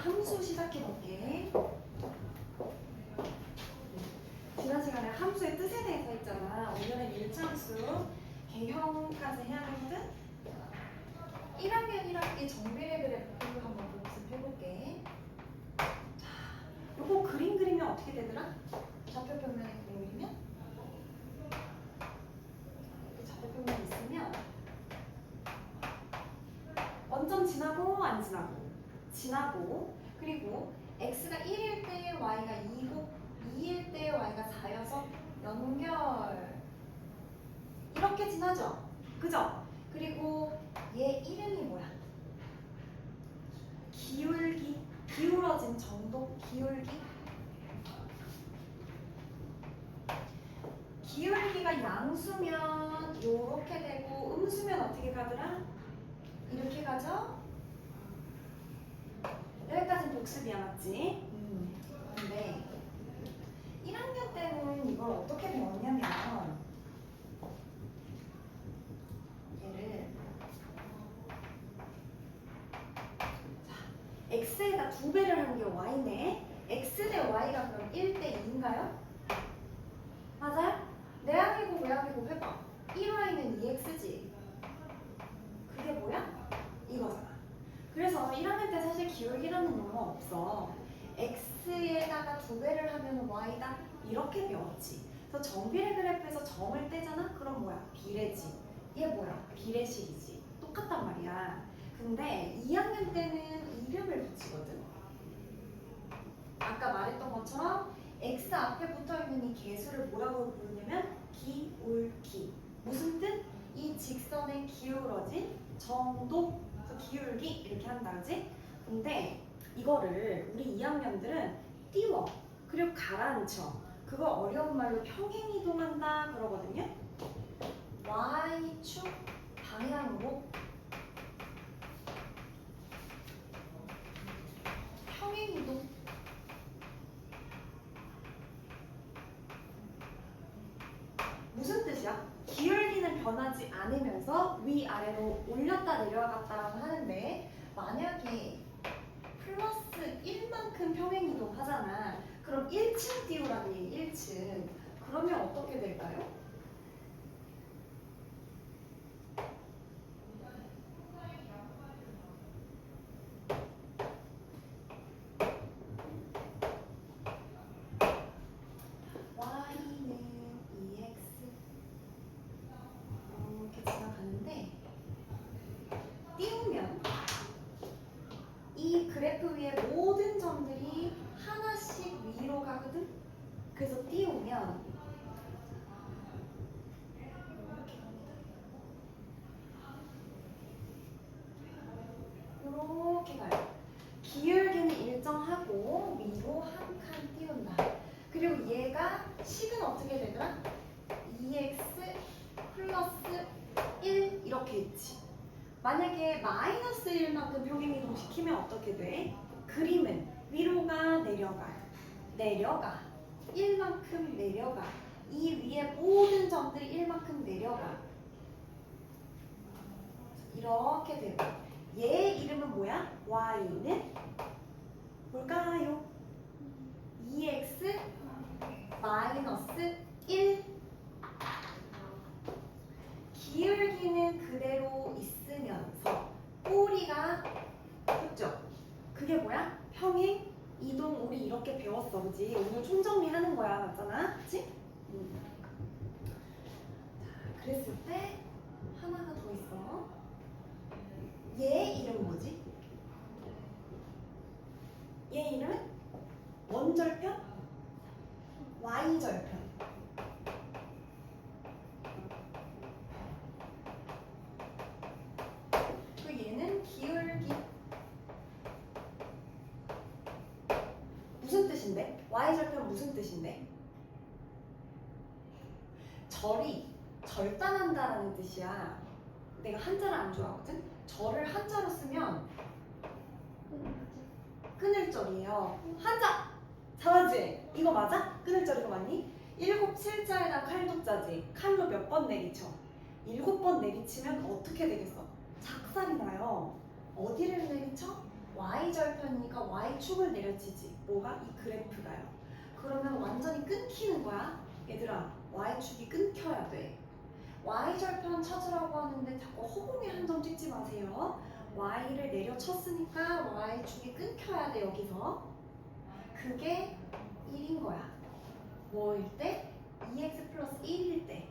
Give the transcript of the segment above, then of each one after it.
함수 시작해 볼게. 지난 시간에 함수의 뜻에 대해서 했잖아. 오늘은 일차함수 개형까지 해야 되거든. 1학년 1학기 정비례 그래프를 한번 복습해 볼게. 자, 요거 그림 그리면 어떻게 되더라? 좌표평면에 그림 그리면 이렇게 좌표평면이 있으면 원점 지나고 안 지나고 지나고, 그리고 x가 1일 때 y가 2고 2일 때 y가 4여서 연결 이렇게 지나죠? 그죠? 그리고 얘 이름이 뭐야? 기울기, 기울어진 정도, 기울기. 기울기가 양수면 요렇게 되고 음수면 어떻게 가더라? 이렇게 가죠? 여기까지는 복습이야, 맞지? 근데 1학년 때는 이걸 어떻게 배웠냐면 얘를 x에다 2배를 하는 게 y네. x 대 y가 그럼 1대 2인가요? 맞아요? 내항이고 외항이고 해봐. 1y는 2x지. 그게 뭐야? 이거잖아. 그래서 1학년 때 사실 기울기라는 용어가 없어. x에다가 2배를 하면 y다 이렇게 배웠지. 그래서 정비례 그래프에서 점을 떼잖아? 그럼 뭐야? 비례지. 얘 뭐야? 비례식이지. 똑같단 말이야. 근데 2학년 때는 이름을 붙이거든. 아까 말했던 것처럼 x 앞에 붙어있는 이 개수를 뭐라고 부르냐면 기울기. 무슨 뜻? 이 직선의 기울어진 정도, 기울기 이렇게 한다, 그지? 근데 이거를 우리 2학년들은 띄워, 그리고 가라앉혀. 그거 어려운 말로 평행이동한다 그러거든요. y축 방향으로 평행이동. 무슨 뜻이야? 기울기는 변하지 않으면서 위아래로 올렸다 내려갔다 하는데, 만약에 플러스 1만큼 평행이동 하잖아. 그럼 1층 띄우라는 얘기, 1층. 그러면 어떻게 될까요? y는 2x 이렇게 지나가는데, 띄우면 이 그래프 위에 모든 점들이 하나씩 위로 가거든? 그래서 띄우면 이렇게 가요. 기울기는 일정하고 위로 한 칸 띄운다. 그리고 얘가 식은 어떻게 되더라? 2x 플러스 1 이렇게 있지. 만약에 마이너스 1만큼 평행이동 시키면 어떻게 돼? 그림은 위로가 내려가 1만큼 내려가. 이 위에 모든 점들이 1만큼 내려가. 이렇게 되고, 얘 이름은 뭐야? y는 뭘까요? 2x 마이너스 1. 기울기는 그대로 있으면서 꼬리가 붙죠? 그게 뭐야? 평행 이동. 우리 이렇게 배웠어, 그지? 오늘 총정리하는 거야, 맞잖아? 그치? 자, 그랬을 때 하나가 더 있어. 얘 이름 뭐지? 얘 이름은 원절편? y절편. 그 얘는 기울기. 무슨 뜻인데? y절편 무슨 뜻인데? 절이 절단한다라는 뜻이야. 내가 한자를 안 좋아하거든? 절을 한자로 쓰면 끊을절이에요. 한자! 잘하지? 이거 맞아? 끊을절 이거 맞니? 7, 7자에다 칼독자지. 칼로 몇 번 내리쳐? 7번 내리치면 어떻게 되겠어? 작살이 나요. 어디를 내리쳐? y절편이니까 y축을 내려치지. 뭐가? 이 그래프가요. 그러면 완전히 끊기는 거야. 얘들아, y축이 끊겨야 돼. y절편 찾으라고 하는데 자꾸 허공에 한 점 찍지 마세요. y를 내려쳤으니까 y축이 끊겨야 돼, 여기서. 그게 1인 거야. 뭐일 때? 2x 플러스 1일 때.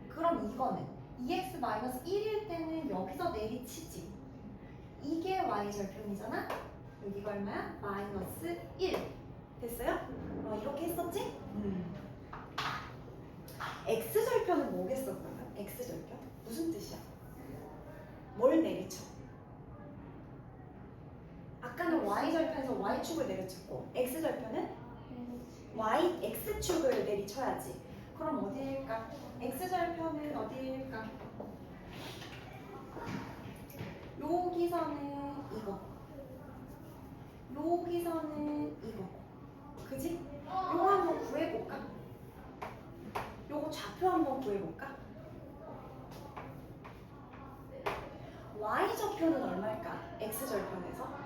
그럼 이거는 2x 마이너스 1일 때는 여기서 내리치지. 이게 y절편이잖아? 여기가 얼마야? 마이너스 1. 됐어요? 이렇게 했었지? x절편은 뭐겠어, 그러면? x절편? 무슨 뜻이야? 뭘 내리쳐? 아까는 y절편에서 y축을 내려쳤고 x절편은 x축을 내리쳐야지. 그럼 어디일까? x절편은 어디일까? 여기서는 이거, 여기서는 이거, 그지? 요거 한번 구해볼까? 요거 좌표 한번 구해볼까? y절편은 얼마일까? x절편에서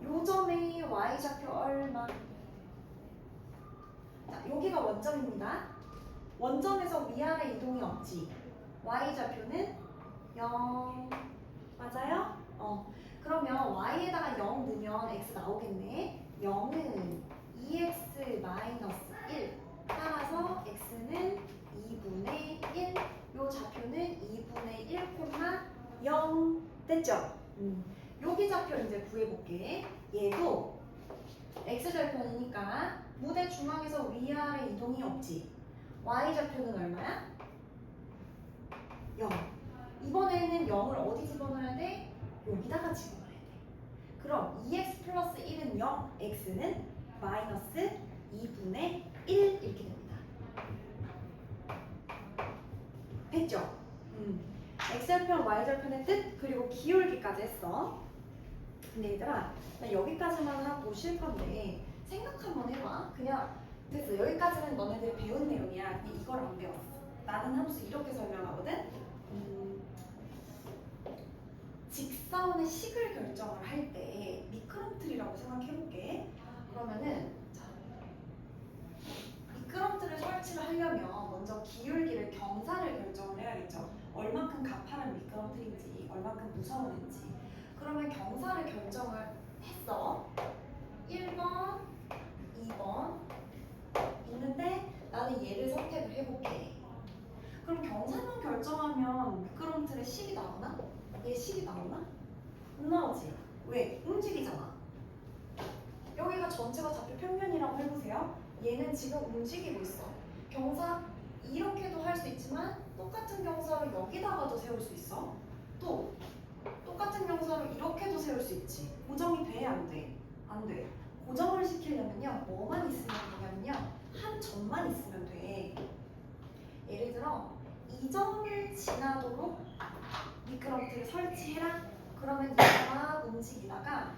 요 점의 y좌표 얼마? 자, 여기가 원점입니다. 원점에서 위아래 이동이 없지. y좌표는 0. 맞아요? 그러면 y에다가 0 넣으면 x 나오겠네. 0은 2x 마이너스 1. 따라서 x는 2분의 1. 요 좌표는 2분의 1, 0. 됐죠? 여기 좌표 이제 구해볼게. 얘도 x절편이니까 무대 중앙에서 위아래 이동이 없지. y좌표는 얼마야? 0. 이번에는 0을 어디 집어넣어야 돼? 여기다가 집어넣어야 돼. 그럼 2x 플러스 1은 0, x는 마이너스 2분의 1 이렇게 됩니다. 됐죠? x절편, y절편의 뜻, 그리고 기울기까지 했어. 근데 얘들아, 나 여기까지만 하고 쉴 건데 생각 한번 해봐. 그냥 됐어. 여기까지는 너네들 배운 내용이야. 근데 이걸 안 배웠어. 나는 함수 이렇게 설명하거든. 직선의 식을 결정을 할 때 미끄럼틀이라고 생각해볼게. 그러면은 자, 미끄럼틀을 설치를 하려면 먼저 기울기를 경사를 결정을 해야겠죠. 얼만큼 가파른 미끄럼틀인지, 얼만큼 무서운지. 그러면 경사를 결정을 했어. 1번, 2번 있는데 나는 얘를 선택을 해볼게. 그럼 경사만 결정하면 미끄럼틀에 식이 나오나? 얘 식이 나오나? 안 나오지. 왜? 움직이잖아. 여기가 전체가 좌표 평면이라고 해보세요. 얘는 지금 움직이고 있어. 경사 이렇게도 할 수 있지만 똑같은 경사를 여기다가도 세울 수 있어. 또 똑같은 경사로 이렇게도 세울 수 있지. 고정이 돼? 안 돼? 안 돼. 고정을 시키려면요. 뭐만 있으면 되냐면요. 한 점만 있으면 돼. 예를 들어 이 점을 지나도록 미끄럼틀을 설치해라. 그러면 얘가 막 움직이다가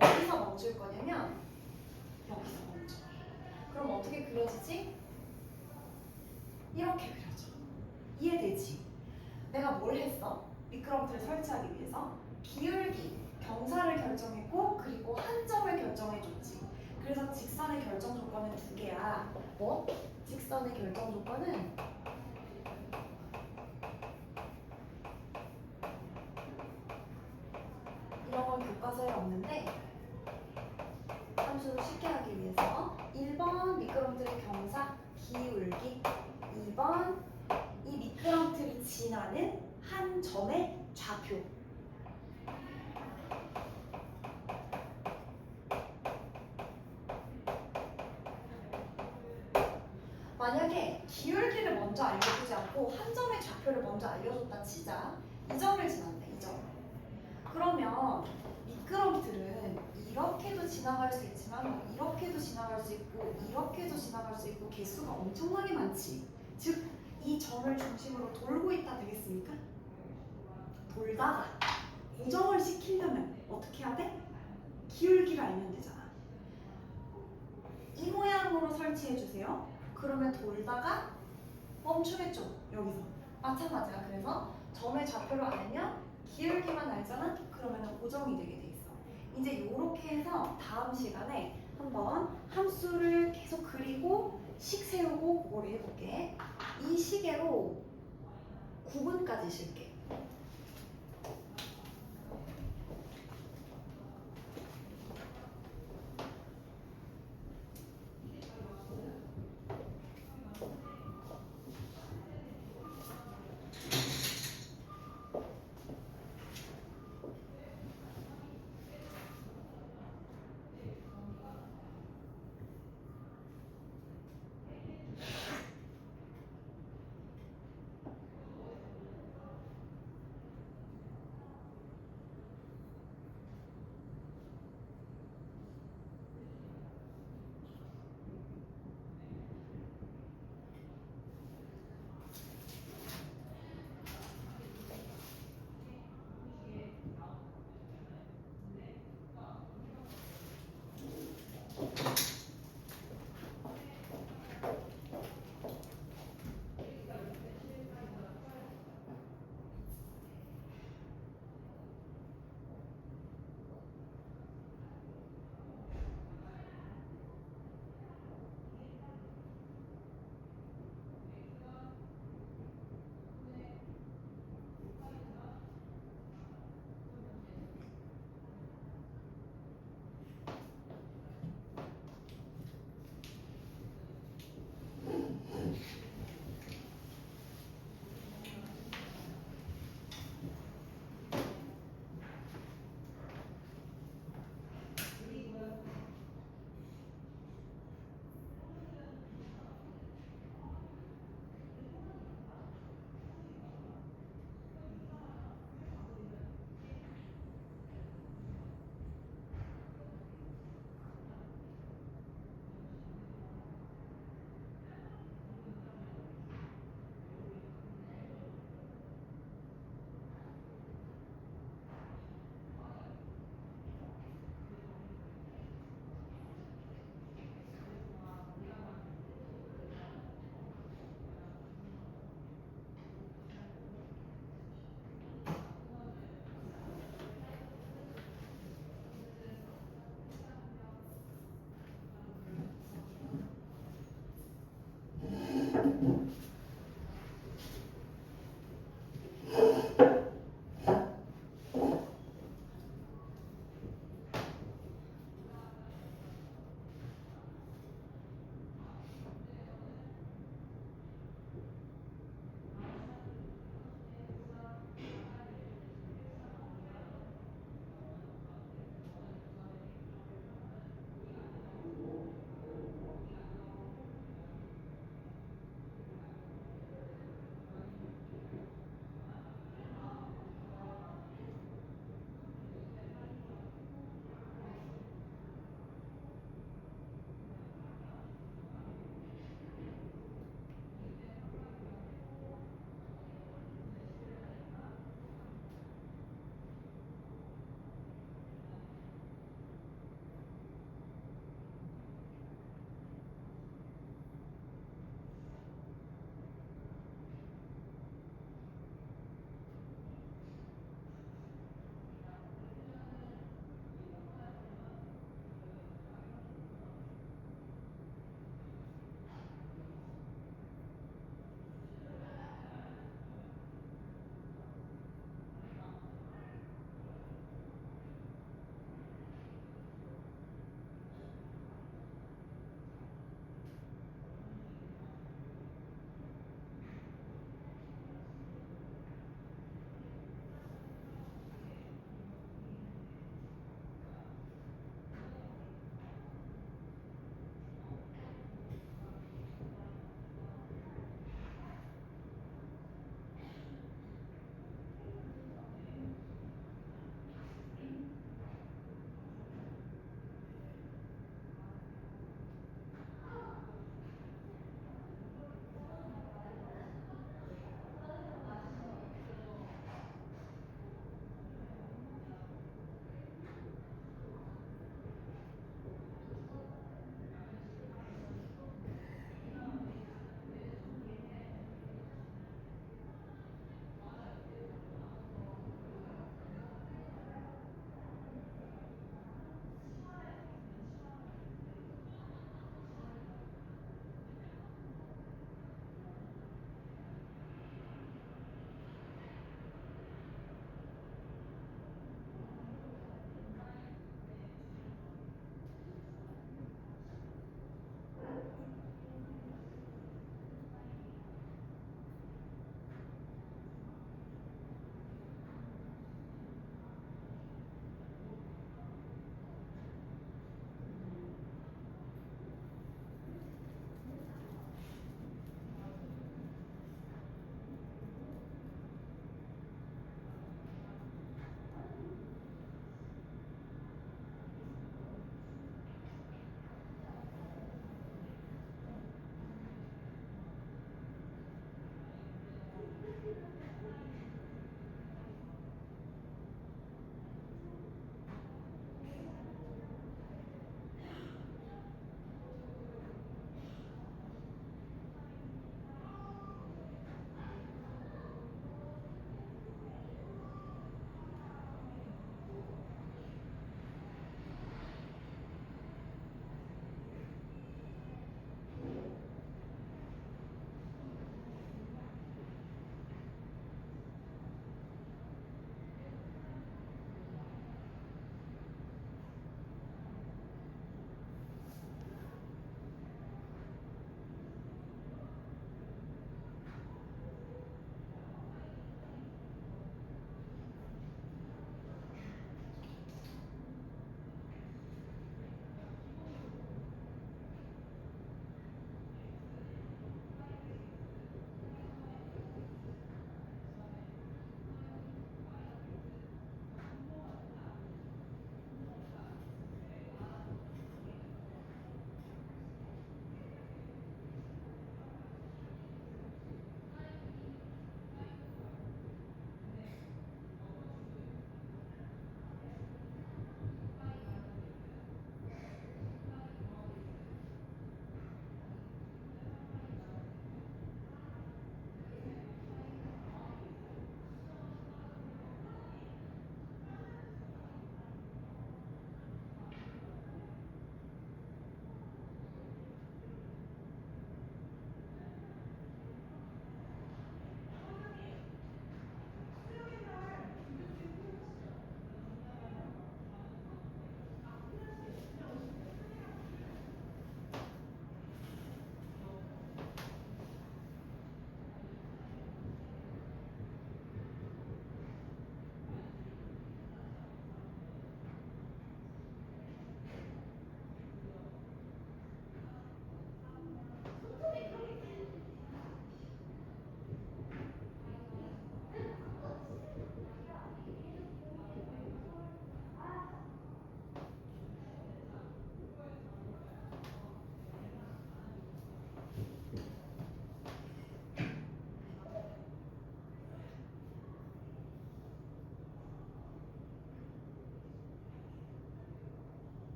어디서 멈출 거냐면 여기서 멈춰. 그럼 어떻게 그려지지? 이렇게 그려져. 이해되지? 내가 뭘 했어? 미끄럼틀을 설치하기 위해서 기울기, 경사를 결정했고 그리고 한 점을 결정해줬지. 그래서 직선의 결정 조건은 두 개야. 뭐? 직선의 결정 조건은 이런 건 교과서에 없는데 함수를 쉽게 하기 위해서 1번 미끄럼틀의 경사, 기울기 2번 이 미끄럼틀이 지나는 한 점의 좌표. 만약에 기울기를 먼저 알려주지 않고 한 점의 좌표를 먼저 알려줬다 치자. 이 점을 지난다, 이 점. 그러면 미끄럼틀은 이렇게도 지나갈 수 있지만 이렇게도 지나갈 수 있고 이렇게도 지나갈 수 있고 개수가 엄청나게 많지. 즉, 이 점을 중심으로 돌고 있다 되겠습니까? 돌다가 고정을 시키려면 어떻게 해야 돼? 기울기를 알면 되잖아. 이 모양으로 설치해주세요. 그러면 돌다가 멈추겠죠. 여기서 마찬가지야. 그래서 점의 좌표를 알면 기울기만 알잖아? 그러면 고정이 되게 돼 있어. 이제 이렇게 해서 다음 시간에 한번 함수를 계속 그리고 식 세우고 그걸 해볼게. 이 시계로 9분까지 쉴게.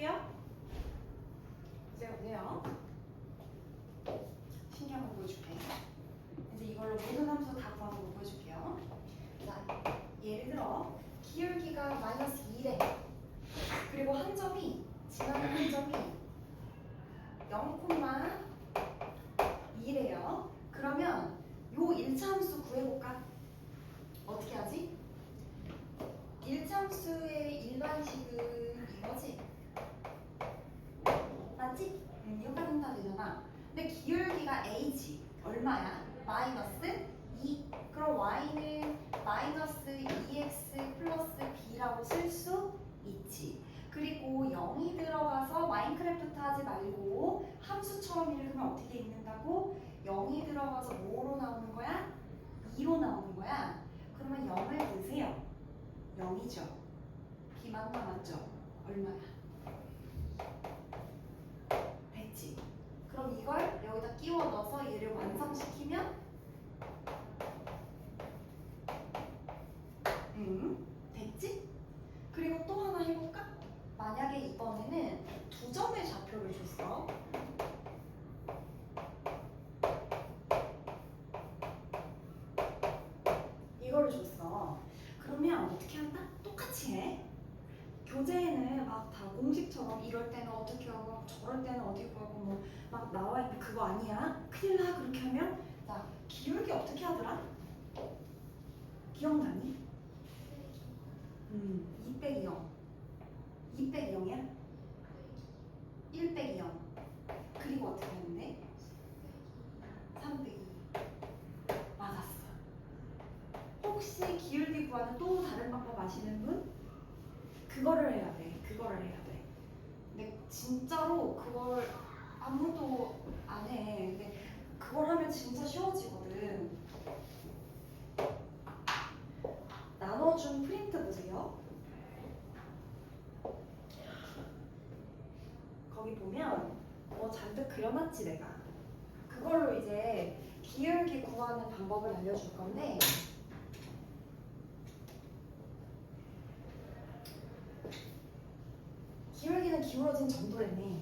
해볼게요. 이제 어때요? 신기한 거 보여줄게. 이제 이걸로 모든 함수 다 구하는 거 보여줄게요. 자, 예를 들어 기울기가 마이너스 2래. 그리고 한 점이 지나는 한 점이 0,2래요. 그러면 요 1차 함수 구해볼까? 어떻게 하지? 1차 함수의 일반식은 이거지? 맞지? 이거까지는 다 되잖아. 근데 기울기가 a지. 얼마야? 마이너스 2. 그럼 y는 마이너스 2x 플러스 b라고 쓸 수 있지. 그리고 0이 들어가서 마인크래프트 하지 말고 함수처럼 읽으면 어떻게 읽는다고? 0이 들어가서 뭐로 나오는 거야? 2로 나오는 거야. 그러면 0을 넣으세요. 0이죠. b만 남았죠. 얼마야? 됐지. 그럼 이걸 여기다 끼워 넣어서 얘를 완성시키면 됐지? 그리고 또 하나 해볼까? 만약에 이번에는 두 점의 좌표를 줬어. 이거를 줬어. 그러면 어떻게 한다? 똑같이 해. 교재에는 막 다 공식처럼 이럴 때는 어떻게 하고 저럴 때는 어떻게 하고 뭐 막 나와 있는 그거 아니야. 큰일 나. 그렇게 하면 자, 기울기 어떻게 하더라? 기억나니? 2 빼기 0. 2 빼기 0이야? 1 빼기 0. 그리고 어떻게 하는데? 3 빼기 2. 맞았어. 혹시 기울기 구하는 또 다른 방법 아시는 분? 그거를 해야 돼. 그거를 해야 돼. 근데 진짜로 그걸 아무도 안 해. 근데 그걸 하면 진짜 쉬워지거든. 나눠준 프린트 보세요. 거기 보면 잔뜩 그려놨지 내가. 그걸로 이제 기울기 구하는 방법을 알려줄 건데 기울기는 기울어진 정도래네.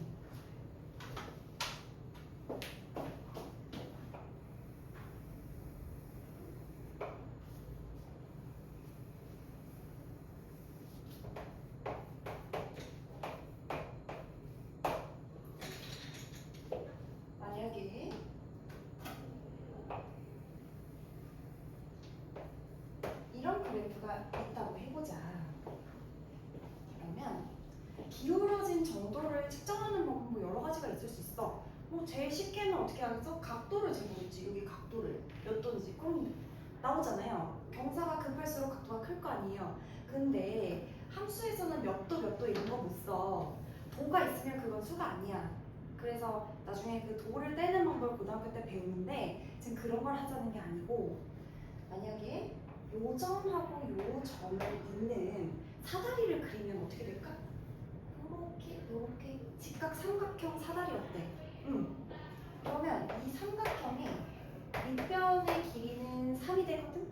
만약에 이런 그래프가 있다고 해보자. 그러면 기울어진 정도를 측정하는 방법 뭐 여러 가지가 있을 수 있어. 뭐 제일 쉽게는 어떻게 하겠어? 각도를 재보겠지. 여기 각도를 몇 도인지 그럼 나오잖아요. 경사가 급할수록 각도가 클 거 아니에요. 근데 함수에서는 몇 도 이런 거 못 써. 도가 있으면 그건 수가 아니야. 그래서 나중에 그 도를 떼는 방법을 고등학교 때 배우는데 지금 그런 걸 하자는 게 아니고 만약에 요 점하고 요 점을 잇는 사다리를 그리면 어떻게 될까? 요렇게 직각 삼각형 사다리 어때? 그러면 이 삼각형의 밑변의 길이는 3이 되거든?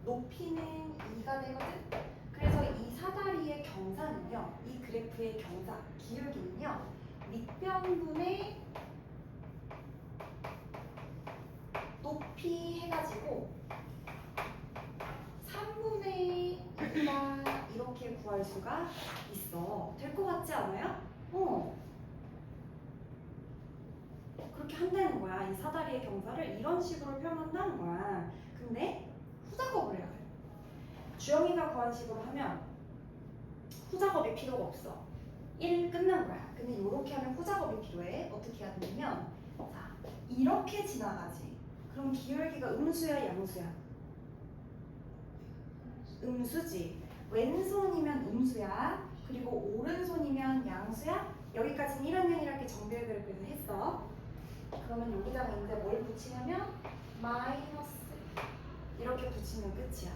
높이는 2가 되거든? 그래서 이 사다리의 경사는요, 이 그래프의 경사, 기울기는요, 밑변분의 높이 해가지고 3분의 2다 이렇게 구할 수가 있어. 될 것 같지 않아요? 그렇게 한다는 거야. 이 사다리의 경사를 이런 식으로 표현한다는 거야. 근데 후작업을 해야 돼. 주영이가 구한 식으로 하면 후작업이 필요가 없어. 1 끝난 거야. 근데 이렇게 하면 후작업이 필요해. 어떻게 해야 되냐면 자, 이렇게 지나가지. 그럼 기울기가 음수야 양수야? 음수지. 왼손이면 음수야. 그리고 오른손이면 양수야. 여기까지는 1학년이라 이렇게 정비를 그래프에서 했어. 그러면 여기다가 이제 뭘 붙이냐면 마이너스 이렇게 붙이면 끝이야.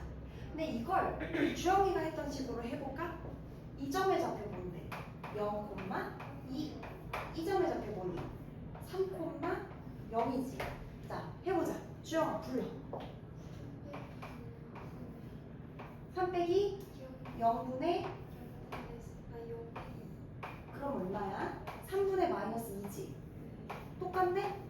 근데 이걸 주영이가 했던 식으로 해볼까? 이 점의 좌표 뭔데? 0,2. 이 점의 좌표 뭐니? 3,0이지. 자, 해보자. 주영아 불러. 3 빼기 0분의 그럼 얼마야? 3분의 마이너스 2지. 똑같네?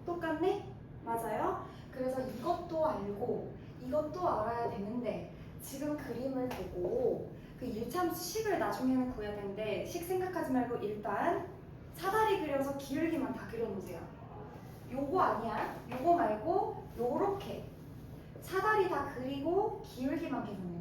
똑같네? 맞아요? 그래서 이것도 알고 이것도 알아야 되는데 지금 그림을 보고 그 일참식을 나중에는 구해야 되는데 식 생각하지 말고 일단 사다리 그려서 기울기만 다 그려놓으세요. 요거 아니야. 요거 말고 요렇게 사다리 다 그리고 기울기만 계산해보세요.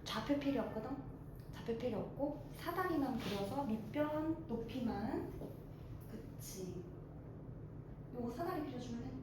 좌표 필요 없거든? 좌표 필요 없고 사다리만 그려서 밑변 높이만 그치 요거 사다리 그려주면 해.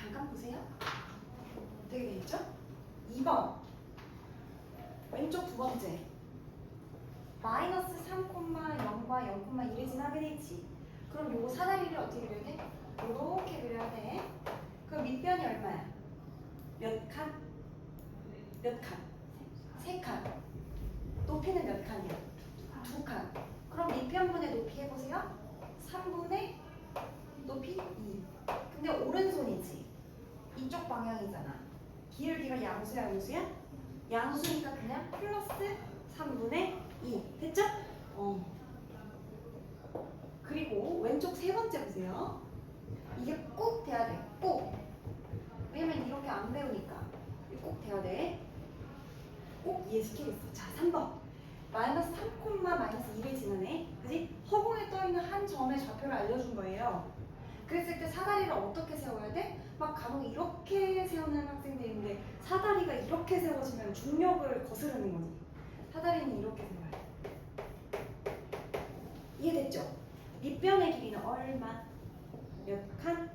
잠깐 보세요. 어떻게 돼 있죠? 2번 왼쪽 두 번째. 마이너스 3,0과 0,1을 지나게 돼 있지. 그럼 요 사다리를 어떻게 그려야 돼? 이렇게 그려야 돼. 그럼 밑변이 얼마야? 몇 칸? 몇 칸? 세 칸. 높이는 몇 칸이야? 두 칸. 그럼 밑변분의 높이 해보세요. 3분의 높이 2. 근데 오른손이지. 이쪽 방향이잖아. 기울기가 양수야, 음수야? 양수니까 그냥 플러스 3분의 2. 됐죠? 그리고 왼쪽 세 번째 보세요. 이게 꼭 돼야 돼. 꼭. 왜냐면 이렇게 안 배우니까. 이거 꼭 돼야 돼. 꼭 이해시키겠어. 자, 3번. 마이너스 3, 마이너스 2를 지나네. 그지? 허공에 떠있는 한 점의 좌표를 알려준 거예요. 그랬을 때 사다리를 어떻게 세워야 돼? 막 간혹 이렇게 세우는 학생들이 있는데 사다리가 이렇게 세워지면 중력을 거스르는 거지. 사다리는 이렇게 세워야 돼. 이해됐죠? 밑변의 길이는 얼마? 몇 칸?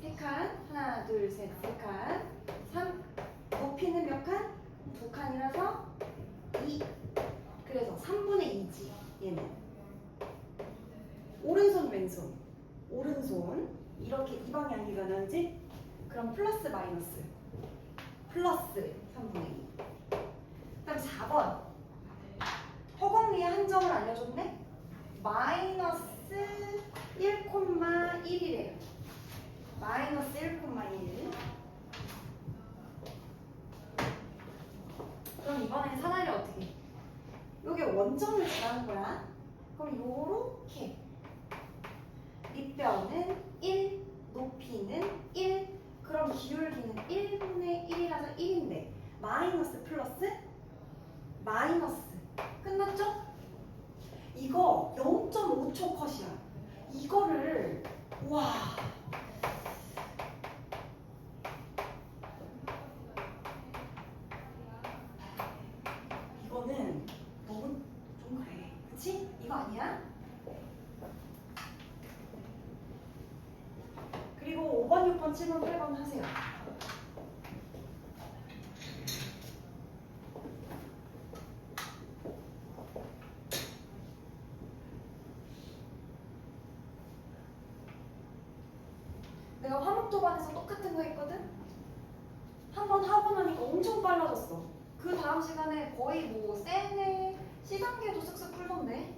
세 칸. 하나, 둘, 셋, 세 칸. 3. 높이는 몇 칸? 두 칸이라서 2. 그래서 3분의 2지. 얘는. 오른손, 왼손. 오른손. 이렇게 이 방향이 변하지? 그럼 플러스 마이너스. 플러스 3분의 2. 그다음 4번. 허공 위에 한 점을 알려줬네? 마이너스 1,1이래요. 마이너스 1,1. 그럼 이번엔 사다리를 어떻게 해? 요게 원점을 지나는 거야. 그럼 요렇게 밑변은 1, 높이는 1. 그럼 기울기는 1분의 1이라서 1인데 마이너스 플러스 마이너스. 끝났죠? 이거 0.5초 컷이야. 이거를 와 이거는 너무 좀 그래. 그치? 이거 아니야? 그리고 5번, 6번, 7번, 8번 하세요. 내가 화목도반에서 똑같은 거 했거든? 한 번 하고 나니까 엄청 빨라졌어. 그 다음 시간에 거의 뭐 쌤의 시간계도 쓱쓱 풀던데?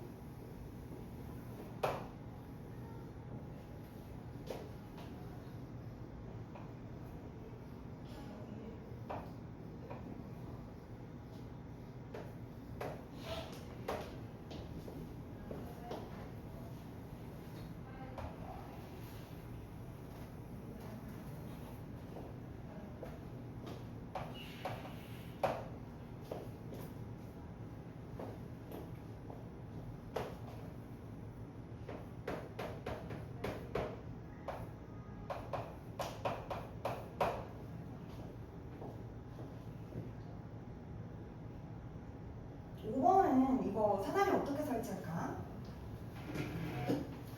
오 5번은 이거 사다리 어떻게 설치할까?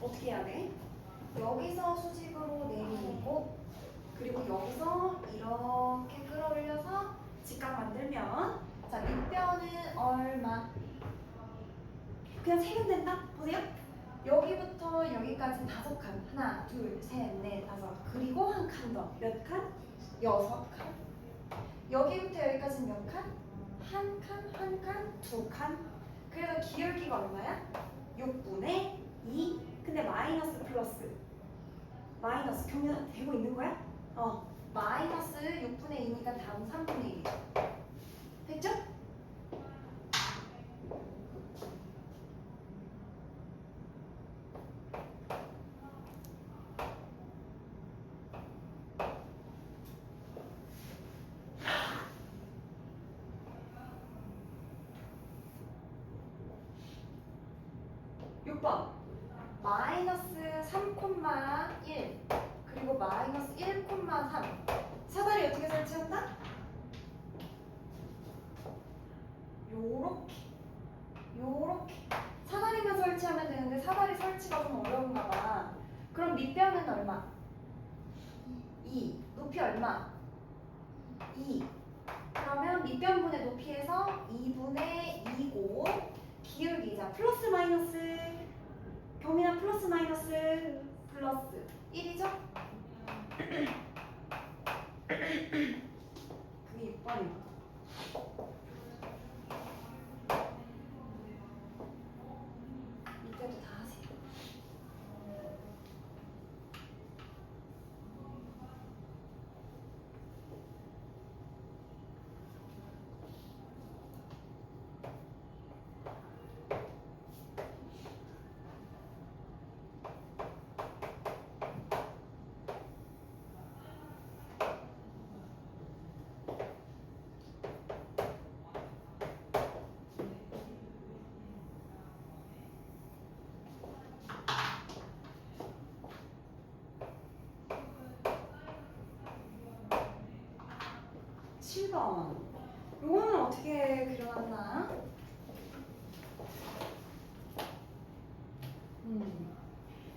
어떻게 해야 돼? 여기서 수직으로 내리고 그리고 여기서 이렇게 끌어올려서 직각 만들면 자 밑변은 얼마? 그냥 세면 된다? 보세요. 여기부터 여기까지 5칸. 하나, 둘, 셋, 넷, 다섯. 그리고 한 칸 더. 몇 칸? 6칸. 여기부터 여기까지는 몇 칸? 한 칸, 한 칸, 2칸. 그래서 기울기가 얼마야? 6분의 2. 근데 마이너스 플러스. 마이너스 경련되고 있는 거야? 마이너스 6분의 2니까 다음 3분의 1이죠. 됐죠? 마이너스 3,1 그리고 마이너스 1,3 사다리 어떻게 설치한다? 요렇게 요렇게 사다리만 설치하면 되는데 사다리 설치가 좀 어려운가 봐. 그럼 밑변은 얼마? 2 높이 얼마? 2 그러면 그러면 밑변분의 높이에서 2분의 2고 기울기 자 플러스 마이너스 경민아 플러스 마이너스 플러스 1이죠? 그게 6번이고 이때도 다 하세요. 7번. 요거는 어떻게 그려놨나?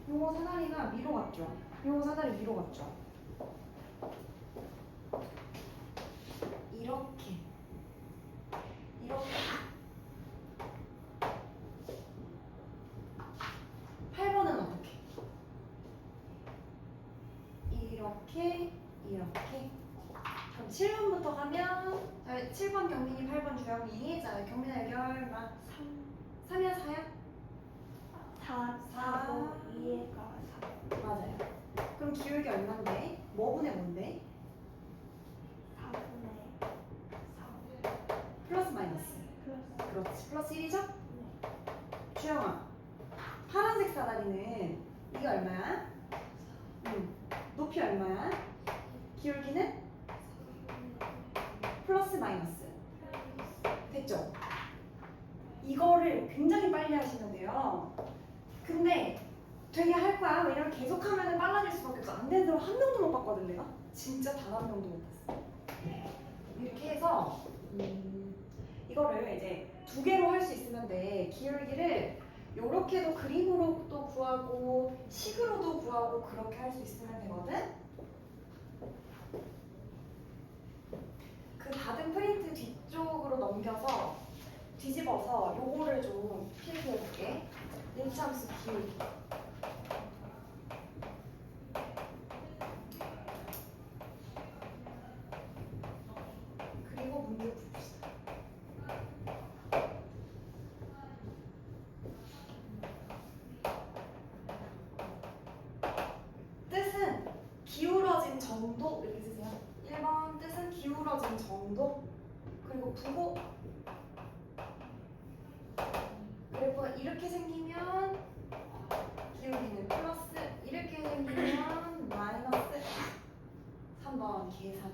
요거 사다리가 위로 갔죠? 요거 사다리 위로 갔죠? 이렇게. 이렇게. 8번은 어떻게? 이렇게. 이렇게. 그럼 7번부터 가면 7번 경민이 8번 주영이 자 경민아 해결 막 3이야 4야? 4, 4고 2에가 4. 맞아요. 그럼 기울기 얼만데? 뭐분의 뭔데? 4분의 4. 플러스 마이너스. 플러스. 그렇지. 플러스 1이죠? 네. 주영아 파란색 사다리는 이게 얼마야? 높이 얼마야? 기울기는? 플러스 마이너스. 됐죠? 이거를 굉장히 빨리 하시면 돼요. 근데 되게 할 거야. 왜냐면 계속하면 빨라질 수밖에 없어. 안 되는 사람 한 명도 못 봤거든 내가. 진짜 단 한 명도 못 봤어. 이렇게 해서 이거를 이제 두 개로 할 수 있으면 돼. 기울기를 요렇게도 그림으로도 구하고 식으로도 구하고 그렇게 할 수 있으면 되거든. 그 받은 프린트 뒤쪽으로 넘겨서 뒤집어서 요거를 좀 필기해 볼게. 1차함수 기울기. 그리고 문제 풉시다. 뜻은 기울어진 정도 이렇게 쓰세요. 1번 뜻은 기울어진 정도 그리고 부호 그리고 이렇게 생기면 기울기는 플러스 이렇게 생기면 마이너스 3번 계산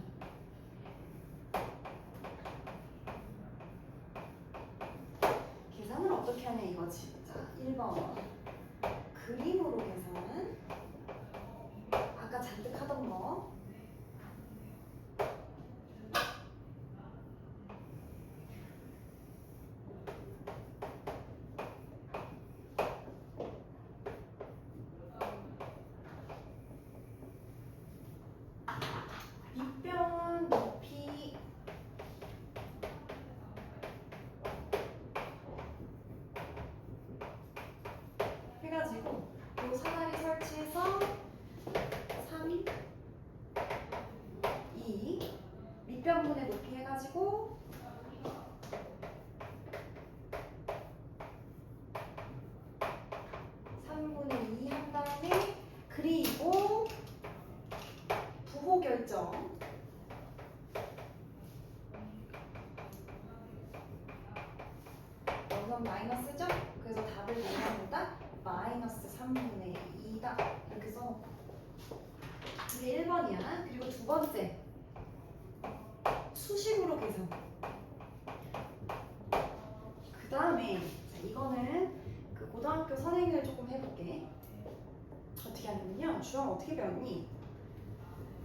계산을 어떻게 하냐 이거지. 자 1번 그림으로 계산 아까 잔뜩 하던 거 밑변 높이 해가지고 요 사다리 설치해서 3, 2 밑변분의 높이 해가지고 3분의 2 한 다음에 그리고 부호 결정 여기서 마이너스죠? 그래서 답을 내려보다 마이너스 3분의 2다 이렇게 써놓고 이게 1번이야. 그리고 두 번째 수식으로 계산 그 다음에 이거는 그 고등학교 선행을 조금 해볼게. 어떻게 하냐면요. 주영 어떻게 배웠니?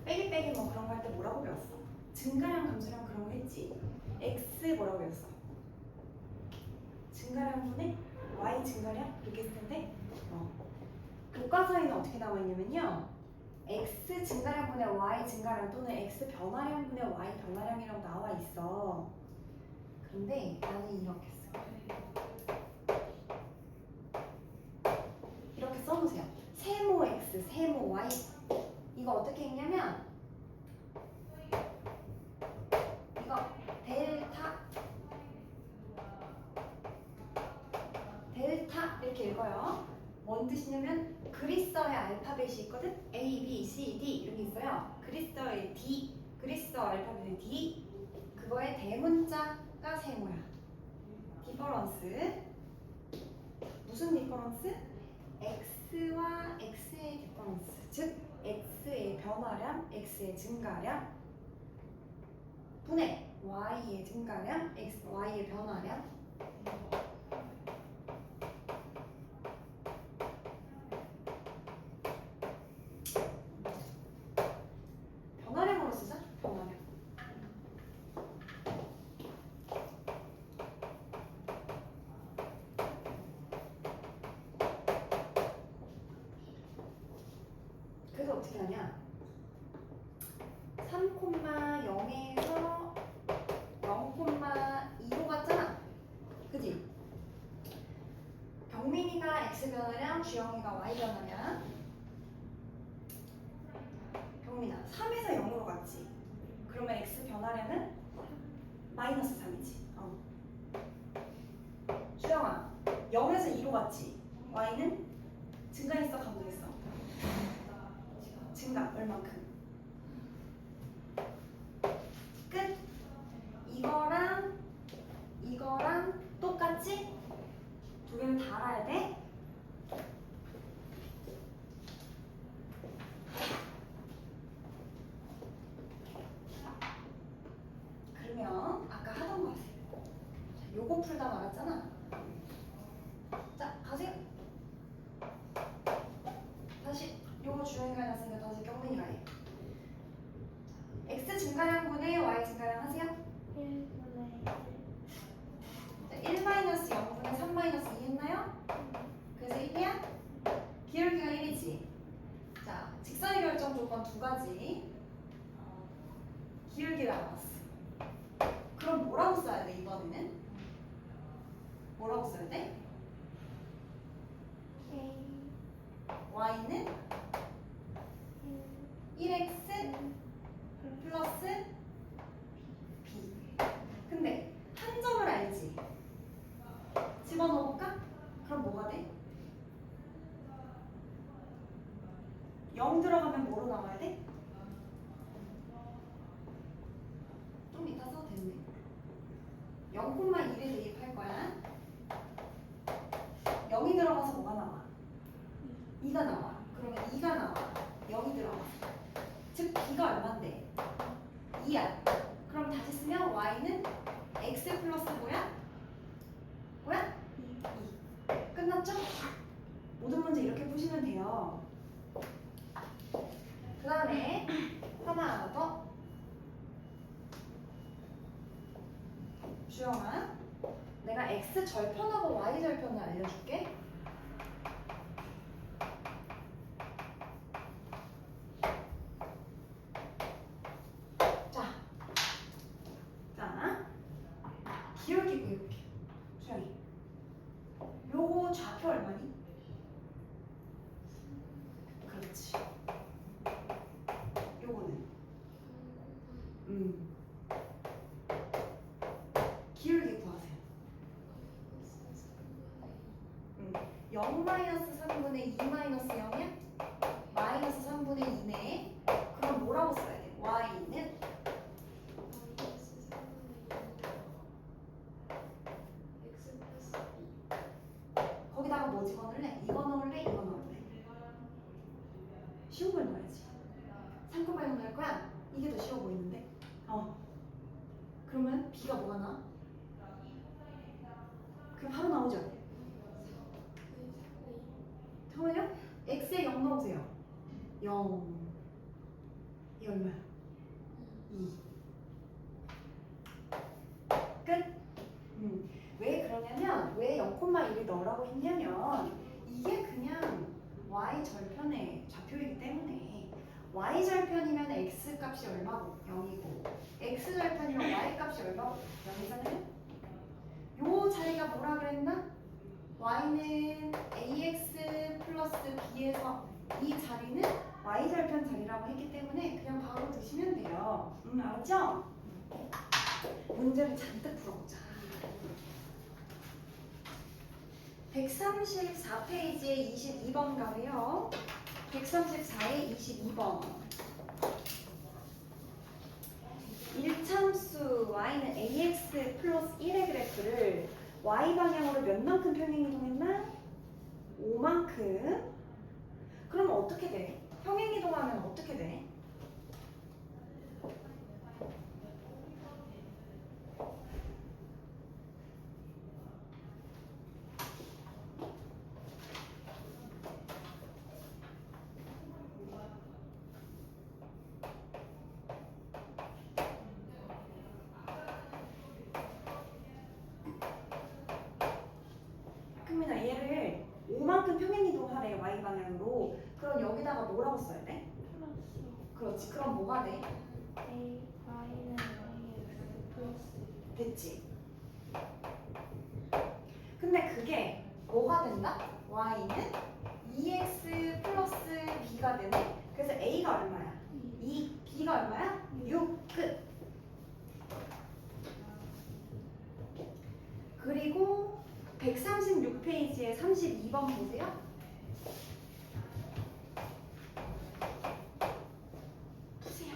빼기 빼기 뭐 그런 거 할 때 뭐라고 배웠어? 증가량 감소량 그런 거 했지? X 뭐라고 배웠어? 증가량분의 Y 증가량? 이렇게 했을 텐데 교과서에는 어떻게 나와 있냐면요. x 증가량분의 y 증가량 또는 x 변화량분의 y 변화량이라고 나와 있어. 근데 나는 이렇게 써. 이렇게 써보세요. 세모 x, 세모 y. 이거 어떻게 읽냐면 이거 델타 이렇게 읽어요. 뭔 뜻이냐면 그리스어의 알파벳이 있거든. A, B, C, D 이런 게 있어요. 그리스어의 D, 그리스어 알파벳의 D 그거의 대문자가 세모야. 디퍼런스. 무슨 디퍼런스? x와 x의 디퍼런스. 즉 x의 변화량, x의 증가량 분의 y의 증가량, y의 변화량. 변화량으로 쓰자. 변화량. 그래서 어떻게 하냐? 3,0에서 0,2로 갔잖아. 그지? 경민이가 x 변화량, 주영이가 y 변화량. 경민아, 3에서 0으로 갔지. 그러면 x 변화량은 마이너스 3이지. 주영아, 0에서 2로 갔지. y는 증가했어, 감소했어? 증가, 얼만큼? 끝. 이거랑 똑같지? 두 개는 다 알아야 돼. 그러면 아까 하던 거 하세요. 자, 요거 풀다 말았잖아. 자, 가세요. 다시 요거 주영이가 해놨으니까 다시 경민이가 해. x 증가량분의 y 증가량 하세요. 1분의 자, 1-0분의 3-2 했나요? 그래서 1이야? 기울기가 1이지. 자, 직선의 결정 조건 두 가지. 기울기를 알았어. 그럼 뭐라고 써야 돼, 이번에는? 뭐라고 써야 돼? A y는 1x 플러스 b. 근데 한 점을 알지? 집어넣어볼까? 그럼 뭐가 돼? 0 들어가면 뭐로 나와야 돼? 좀 이따 써도 되는데. 0,1에 대입할 거야. 0이 들어가서 뭐가 나와? 2가 나와. 그러면 2가 나와. 0이 들어가. 즉 b가 얼만데? 2야. 그럼 다시 쓰면 y는 x 플러스 뭐야? 뭐야? 2. 끝났죠? 모든 문제 이렇게 푸시면 돼요. 그 다음에 하나 더. 주영아, 내가 x 절편하고 y 절편을 알려줄게. 자, 기울기 구해볼게. 주영이, 요거 좌표 얼마니? 그렇지. 요거는 기울기 구하세요. 0-3분의 2-0이야? 마이너스 3분의 2네. 그럼 뭐라고 써야 돼? y는 거기다가 뭐 집어넣을래? 이거 넣을래? 이거 넣을래? 쉬운 걸 넣어야지. 3,0 넣을 거야? 이게 더 쉬워 보이는데? 그러면 b가 뭐가 나? 그럼 바로 나오죠? 잠깐만요. x에 0 넣으세요. 0. 이 얼마야? 2. 끝? 왜 그러냐면 왜 0,1을 넣으라고 했냐면 이게 그냥 y 절편의 좌표이기 때문에 y절편이면 x 값이 얼마고? 0이고 x절편이면 y 값이 얼마고? 0이잖아요? 요 자리가 뭐라 그랬나? y는 ax 플러스 b에서 이 자리는 y절편 자리라고 했기 때문에 그냥 바로 두시면 돼요. 알았죠? 문제를 잔뜩 풀어보자. 134페이지에 22번 가래요. 134에 22번. 1참수 y는 ax 플러스 1의 그래프를 y 방향으로 몇 만큼 평행이동했나? 5만큼. 그럼 어떻게 돼? 평행이동하면 어떻게 돼? 그러면 얘를 5만큼 평행이동하래 y 방향으로. 그럼 여기다가 뭐라고 써야 돼? 플러스 그렇지. 그럼 뭐가 돼? A y는 ax 플러스 됐지. 근데 그게 뭐가 된다? y는 2x 플러스 b가 되네. 그래서 a가 얼마야? 2, b가 얼마야? 6. 끝. 그리고 136페이지에 32번 보세요. 푸세요.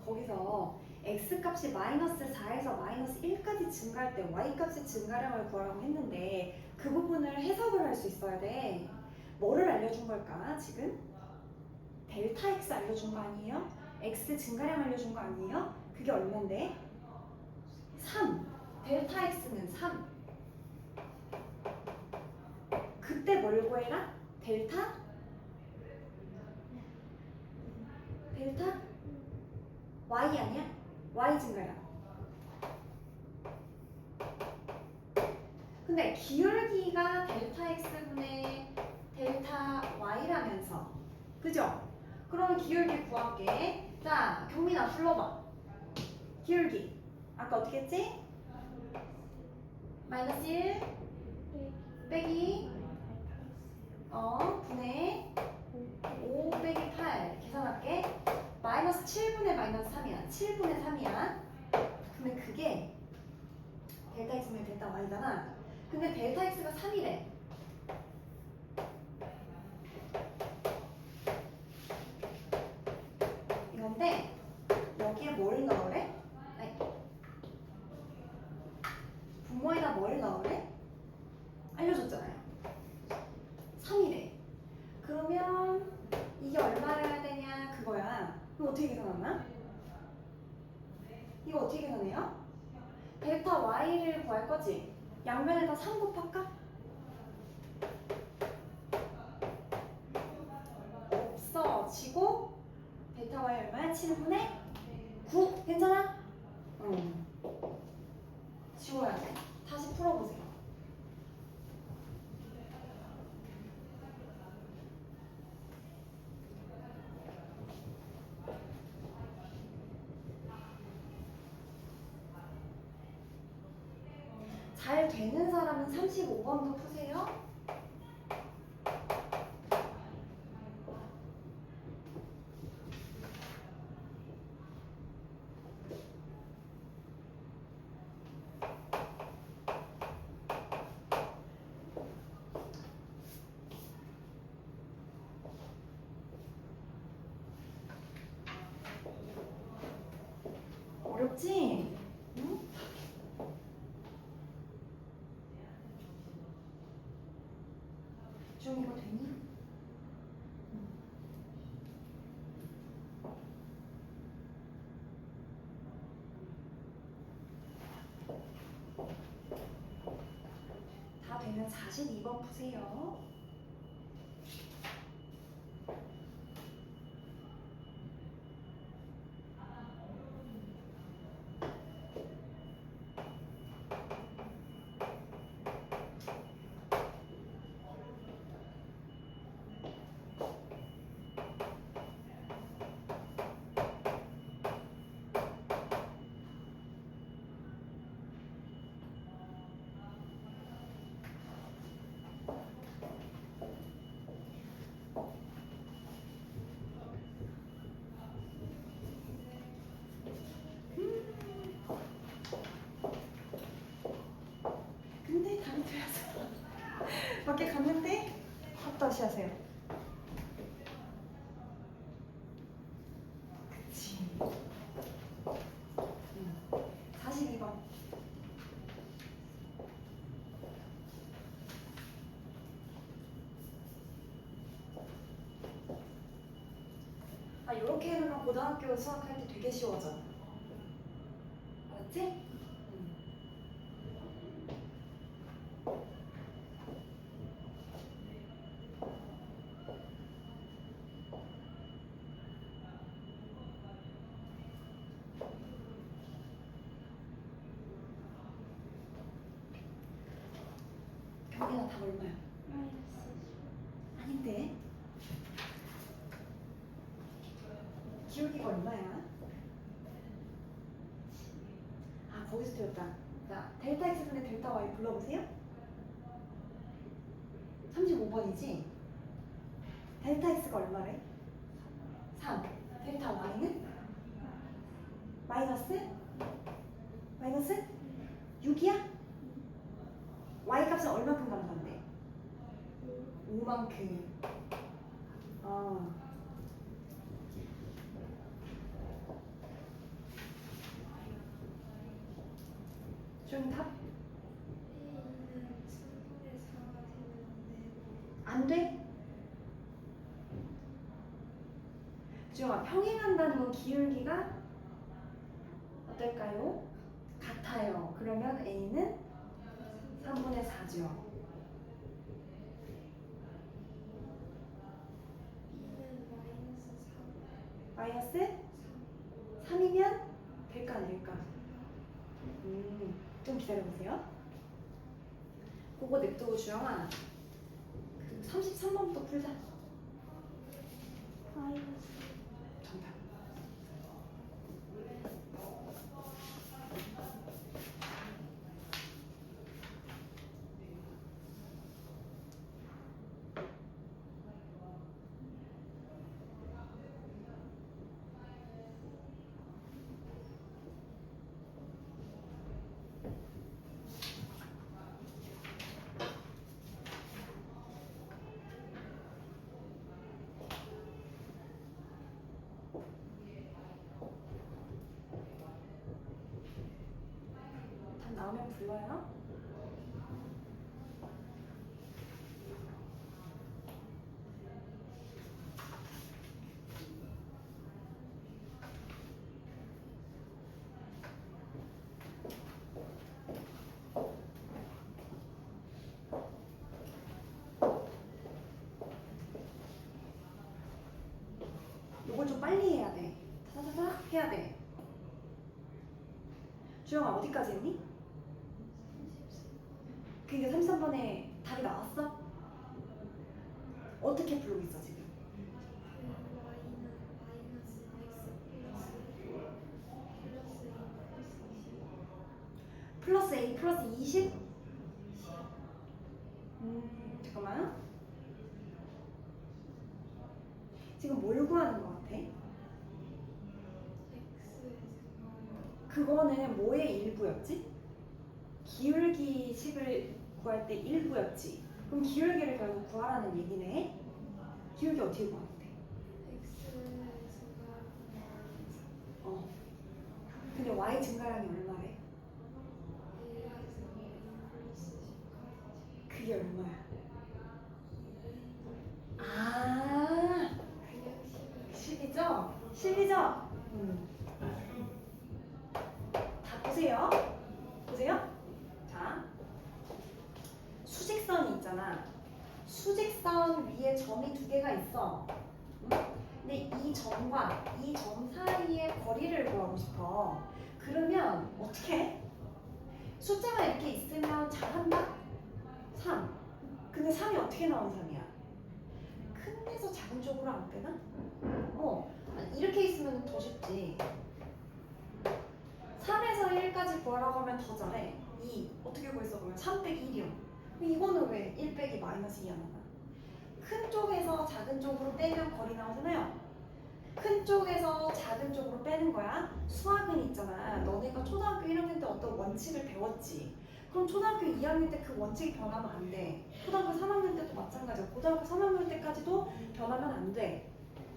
거기서 x값이 마이너스 4에서 마이너스 1까지 증가할 때 y값의 증가량을 구하라고 했는데 그 부분을 해석을 할 수 있어야 돼. 뭐를 알려준 걸까 지금? 델타 x 알려준 거 아니에요? x 증가량 알려준 거 아니에요? 그게 얼만데? 3. 델타 x는 3. 그때 뭘 구해라? 델타? 델타? y 아니야? y 증가량. 근데 기울기가 델타 x분의 델타 y라면서 그죠? 그럼 기울기 구할게. 자, 경민아 불러봐. 기울기 아까 어떻게 했지? 마이너스 1 빼기 분의 5 빼기 8 계산할게. 마이너스 7분의 마이너스 3이야. 7분의 3이야. 근데 그게 델타 x면 델타 y잖아. 근데 델타 x가 3이래. 이건데 여기에 뭘 넣으래? 아니, 분모에다 뭘 넣으래? 알려줬잖아요. 3이래. 그러면 이게 얼마여야 되냐 그거야. 이거 어떻게 계산하나? 이거 어떻게 계산해요? 델타 y를 구할 거지? 양면에다 3 곱할까? 없어지고 델타 y 얼마야? 7분의 9 괜찮아? 응. 지워야 돼. 다시 풀어보세요. 잘 되는 사람은 35번도 푸세요. 어렵지? 응? 다 되면 42번 푸세요. 근데 다리 들어서 밖에 갔는데 다시 하세요. 그치. 42번. 아, 요렇게 해놓으면 고등학교 수학할 때 되게 쉬워져. 알았지? 경민아 답 얼마야? 마이너스 아닌데. 기울기가 얼마야? 아, 거기서 틀렸다. 자, 델타 x분의 델타 y 불러보세요. 35번이지? 델타 x가 얼마래? 3. 델타 y는? 마이너스? 마이너스? 6이야? y 값은 얼마큼 감소한대? 5만큼. 정답? A는 3분의 4가 되는데 안 돼? 주영아, 평행한다는 건 기울기가 어떨까요? 같아요. 그러면 A는 3분의 4죠. B는 마이너스 3 마이너스 3이면 될까 안 될까? 좀 기다려보세요. 그거 냅두고 주영아, 그 33번부터 풀자. 마이너스 정답. 답 나오면 불러요. 이걸 좀 빨리 해야 돼. 타다다다 해야 돼. 주영아, 어디까지 했니? 33 그게 33번에 답이 나왔어? 어떻게 풀고 있어 지금? 그 y는 마이너스 x 플러스 a 플러스 20 플러스 A 플러스 20? 잠깐만. 지금 뭘 구하는 것 같아? x의 그거는 뭐의 일부였지? 기울기식을 구할 때 일부였지. 그럼 기울기를 결국 구하라는 얘기네. 기울기 어떻게 구하는데? x가 근데 y 증가량이 얼마래? a가 플러스 10까지 그게 얼마야? 아, 그냥 10이죠? 10이죠? 다 보세요. 보세요. 있잖아. 수직선 위에 점이 두 개가 있어. 응? 근데 이 점과 이 점 사이의 거리를 구하고 싶어. 그러면 어떻게 해? 숫자가 이렇게 있으면 잘한다? 3. 근데 3이 어떻게 나온 3이야? 큰 데서 작은 쪽으로 안 빼나? 이렇게 있으면 더 쉽지. 3에서 1까지 구하라고 하면 더 잘해. 2. 어떻게 구했어? 그러면 3 빼기 1이요. 이거는 왜 1 빼기 마이너스 2 하나? 큰 쪽에서 작은 쪽으로 빼면 거리 나오잖아요. 큰 쪽에서 작은 쪽으로 빼는 거야. 수학은 있잖아. 너네가 초등학교 1학년 때 어떤 원칙을 배웠지. 그럼 초등학교 2학년 때 그 원칙이 변하면 안 돼. 초등학교 3학년 때도 마찬가지야. 고등학교 3학년 때까지도 변하면 안 돼.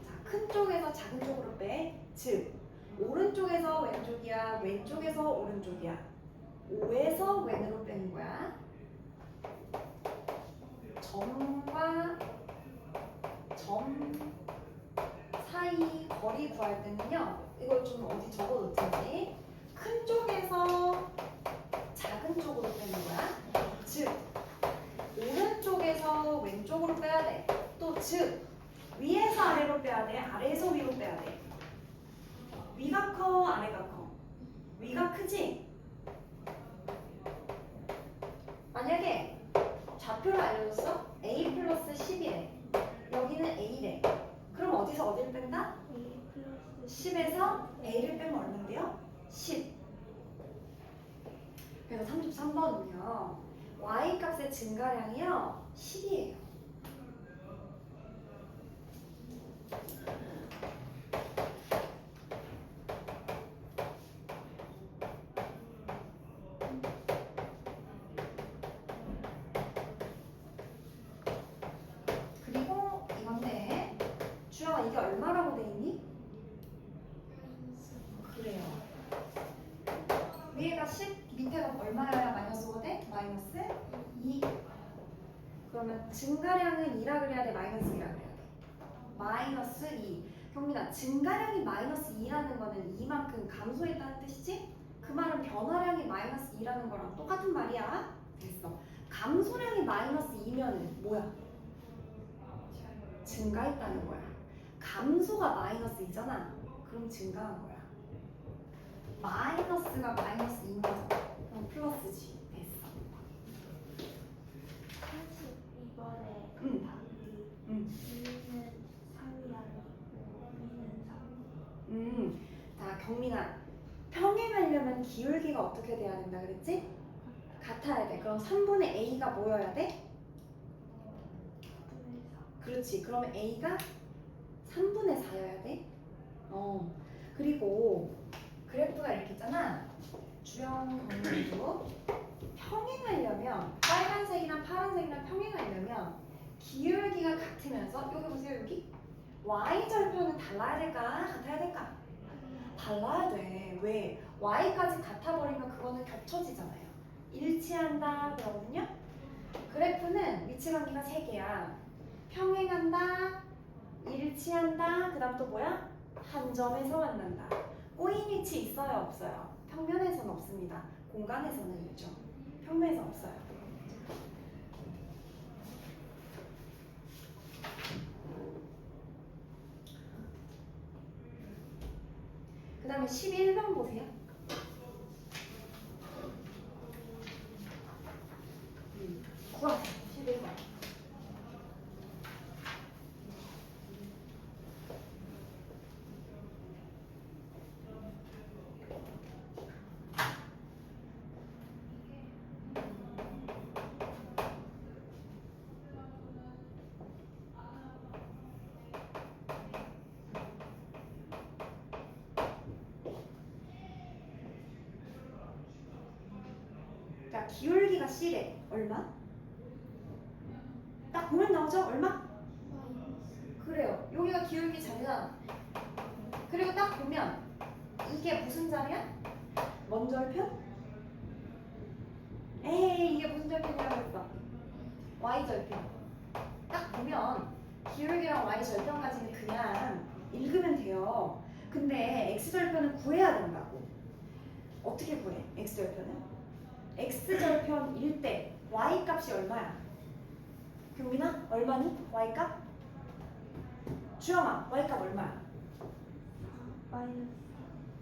자, 큰 쪽에서 작은 쪽으로 빼. 즉, 오른쪽에서 왼쪽이야. 왼쪽에서 오른쪽이야. 5에서 왼으로 빼는 거야. 점과 점 사이 거리 구할 때는요. 이걸 좀 어디 적어놓든지. 큰 쪽에서 작은 쪽으로 빼는 거야. 즉, 오른쪽에서 왼쪽으로 빼야 돼. 또 즉, 위에서 아래로 빼야 돼. 아래에서 위로 빼야 돼. 위가 커, 아래가 커? 위가 크지? 만약에 좌표를 알려줬어? A 플러스 10이래. 여기는 A래. 그럼 어디서 어디를 뺀다? A 플러스 10에서 A를 빼면 얼마인데요? 10. 그래서 33번은요. Y 값의 증가량이요. 10이에요. 그리고 이건데 주영아 이게 얼마라고 돼 있니? 마이너스 그래요. 위에가 10, 밑에가 얼마여야 마이너스가 돼? 마이너스 2. 그러면 증가량은 2라 그래야 돼? 마이너스 2라 그래야 돼? 마이너스 2. 경민아, 증가량이 마이너스 2라는 거는 이만큼 감소했다는 뜻이지? 그 말은 변화량이 마이너스 2라는 거랑 똑같은 말이야. 됐어. 감소량이 마이너스 2면은 뭐야? 증가했다는 거야. 감소가 마이너스 2잖아. 그럼 증가한 거야. 마이너스가 마이너스 2인 거잖아. 그럼 플러스지. 됐어. 32번에 응. 답이 응. 2는 3이 아니고 2는 3. 자, 경민아. 평행하려면 기울기가 어떻게 돼야 된다 그랬지? 같아야 돼. 그럼 3분의 A가 뭐여야 돼? 3분의 4. 그렇지. 그러면 A가 3분의 4여야 돼? 그리고 그래프가 이렇게 있잖아. 주영 경민도 평행하려면 빨간색이랑 파란색이랑 평행하려면 기울기가 같으면서 여기 보세요. 여기 Y절편은 달라야 될까? 같아야 될까? 달라야 돼. 왜? Y까지 같아버리면 그거는 겹쳐지잖아요. 일치한다 그러거든요. 그래프는 위치관계가 3개야. 평행한다, 일치한다, 그 다음 또 뭐야? 한 점에서 만난다. 꼬인 위치 있어요? 없어요? 평면에서는 없습니다. 공간에서는 있죠. 평면에서 없어요. 그 다음에 11번 보세요. 구하세요. 11번. 자, 기울기가 C래. 얼마? 딱 보면 나오죠? 얼마? 마이너스 그래요. 여기가 기울기 자리잖아. 그리고 딱 보면 이게 무슨 자리야? 원절편? 에이, 이게 무슨 절편이라고 했어? Y절편. 딱 보면 기울기랑 Y절편까지는 그냥 읽으면 돼요. 근데 X절편은 구해야 된다고. 어떻게 구해? X절편은? X절편일 때 Y 값이 얼마야? 규민아 얼마니? Y값? 주영아 Y값 얼마야? 마이너스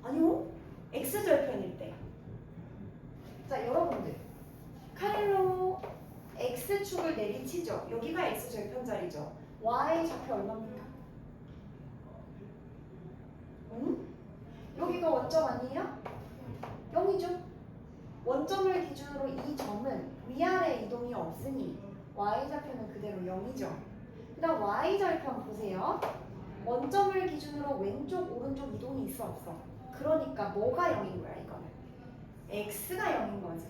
아니요 X절편일 때. 자 여러분들 칼로 X축을 내리치죠. 여기가 X절편 자리죠. Y좌표 얼마입니까? 응? 여기가 원점 아니에요? 0이죠. 원점을 기준으로 이 점은 위아래 이동이 없으니 Y좌표는 그대로 0이죠. 그 다음 Y절편 보세요. 원점을 기준으로 왼쪽 오른쪽 이동이 있어 없어? 그러니까 뭐가 0인 거야 이거는? X가 0인 거지.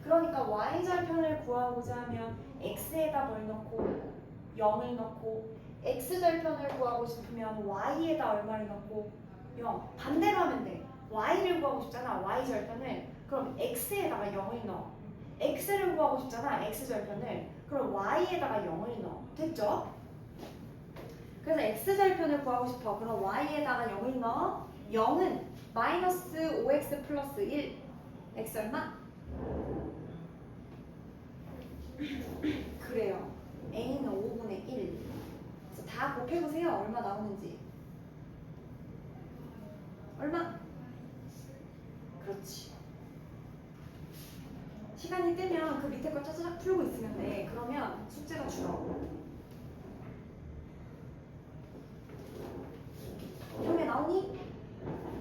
그러니까 Y절편을 구하고자 하면 X에다 뭘 넣고 0을 넣고 X절편을 구하고 싶으면 Y에다 얼마를 넣고 0. 반대로 하면 돼. Y를 구하고 싶잖아. Y절편을. 그럼 X에다가 0을 넣어. X를 구하고 싶잖아. X절편을. 그럼 Y에다가 0을 넣어. 됐죠? 그래서 X절편을 구하고 싶어. 그럼 Y에다가 0을 넣어. 0은 마이너스 5X 플러스 1. X 얼마? 그래요. A는 5분의 1. 그래서 다 곱해보세요. 얼마 나오는지. 얼마? 그렇지. 시간이 뜨면 그 밑에 걸 짜자작 풀고 있으면 돼. 그러면 숙제가 줄어. 형에 나오니?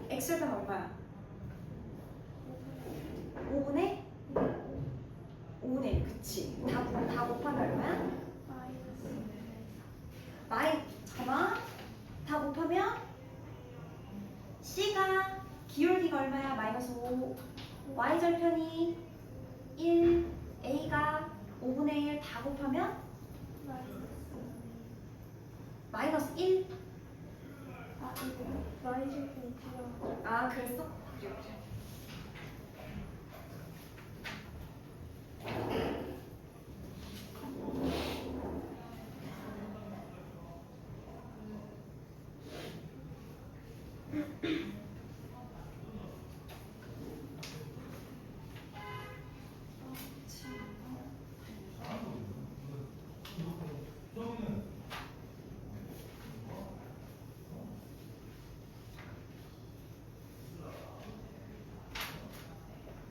X절편 얼마야? 5분의 5분의 1. 그치. 다 곱하면 얼마야? 잠깐만. 다 곱하면 C가 기울기가 얼마야? 마이너스 5. Y절편이 1. A가 5분의 1 다 곱하면 마이너스 1. Y절편이 필요하고 아 그랬어? 그래.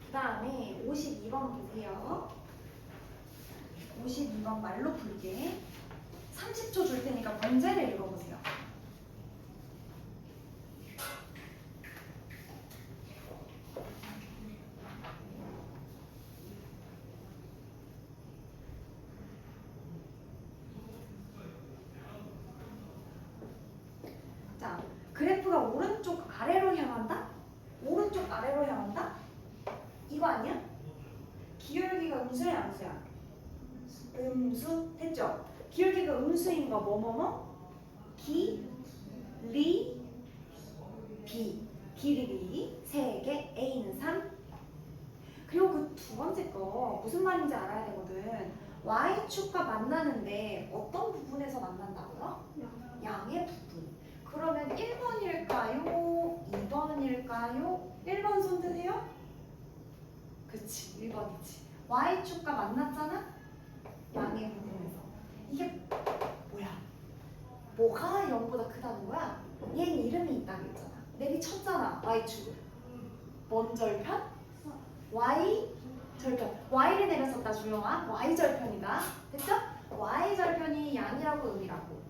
그 다음에 52번 보세요. 52번 말로 풀게. 30초 줄 테니까 문제를 읽어보세요. 자, 그래프가 오른쪽 아래로 향한다? 오른쪽 아래로 향한다? 이거 아니야? 기울기가 음수야 양수야? 음수 됐죠? 기울기가 음수인 거 뭐뭐뭐? 기, 리, 비. 길이 3개, A는 3. 그리고 그 두 번째 거 무슨 말인지 알아야 되거든. Y축과 만나는데 어떤 부분에서 만난다고요? 양의 부분. 그러면 1번일까요? 2번일까요? 1번 손 드세요? 그치, 1번이지. Y축과 만났잖아? 양의 부분에서. 이게 뭐야? 뭐가 0보다 크다는 거야? 얘는 이름이 있다고 했잖아. 내리쳤잖아, Y축을. 뭔 절편? Y절편. Y를 내렸었다, 주영아. Y절편이다. 됐죠? Y절편이 양이라고 음이라고.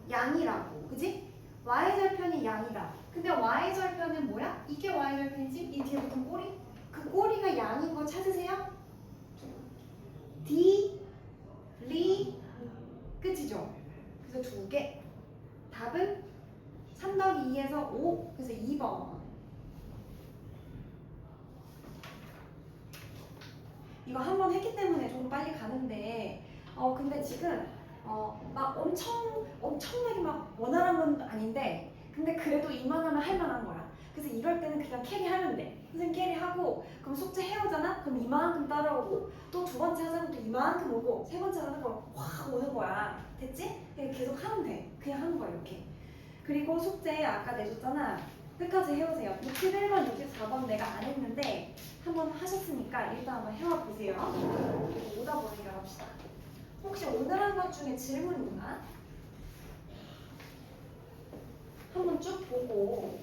양이라고. 그지? Y절편이 양이다. 근데 Y절편은 뭐야? 이게 Y절편이지? 이 뒤에 붙은 꼬리? 그 꼬리가 양인 거 찾으세요? D, 리, 끝이죠? 그래서 두 개. 답은 3 더하기 2에서 5. 그래서 2번. 이거 한 번 했기 때문에 좀 빨리 가는데 근데 지금 막 엄청나게 막 원활한 건 아닌데 근데 그래도 이만하면 할 만한 거야. 그래서 이럴 때는 그냥 캐리하면 돼. 선생님 캐리하고 그럼 숙제 해오잖아? 그럼 이만큼 따라오고 또 두 번째 하자면 또 이만큼 오고 세 번째 하자면 확 오는 거야. 됐지? 계속 하면 돼. 그냥 하는 거야 이렇게. 그리고 숙제 아까 내줬잖아. 끝까지 해오세요. 61번, 64번 내가 안 했는데 한번 하셨으니까 일단 한번 해와 보세요. 그리고 오답 보기로 합시다. 혹시 오늘 한 것 중에 질문 있나? 한번 쭉 보고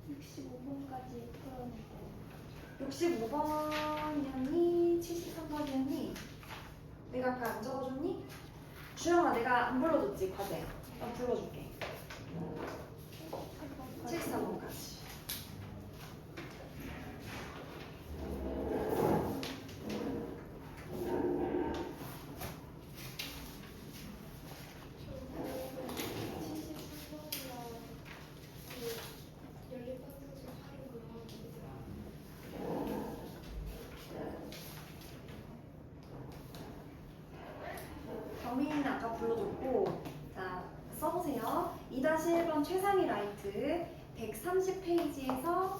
65번까지 풀어내고 65번이었니? 73번이었니? 내가 아까 안 적어줬니? 주영아 내가 안 불러줬지 과제. 난 불러줄게. 73번까지. 경민이는 아까 불러줬고, 자 써보세요. 2-1번 최상위 라이트 130페이지에서